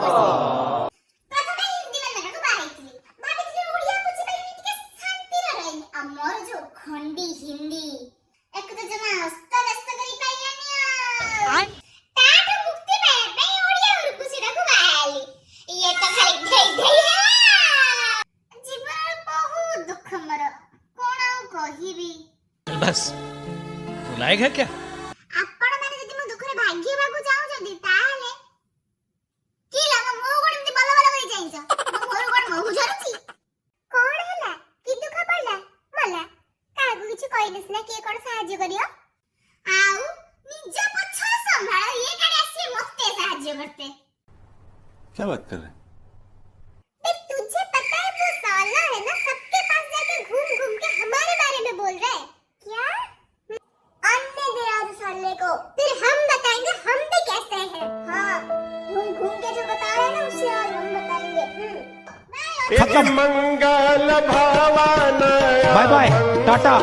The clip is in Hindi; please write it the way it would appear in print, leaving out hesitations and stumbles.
प्रथमे हिंदी में मेरे को बाहेइतली भाबितली ओडिया पुछि पाइनी टिके शांति रे रही हमर जो खंडी हिंदी एक तो जमा हस्त व्यस्त करी पाइलानी ताठ मुक्ति पाए पे ओडिया और पुछिरा को बाहेली ये तो खाली धई धई है जीवन बहुत दुख मर कोन कहिबी बस बुलाएगा क्या आपण माने जदि मो दुख रे भाग्य बागु जाऊ जदि ताले की लाग मो गोड एमती बल बल करी जाइछ मो मोर गोड महु झरुची कोन हैला की दुख पड़ला मला कागु किछ कइलस ना के कोन सहाय्य करियो आउ निज पछ संभाळ ये काडे आसी मस्ते सहाय्य करते क्या बात कर रहे हैं तुझे पता है वो साला है ना सबके पास जाके घूम घूम के हमारे बारे में बोल रहा है क्या अन्य दे आज साले को फिर हम बताएंगे हम भी कैसे हैं हाँ घूम घूम के जो बता रहे हैं ना उसे और हम बताएंगे मंगल भावन बाय बाय टाटा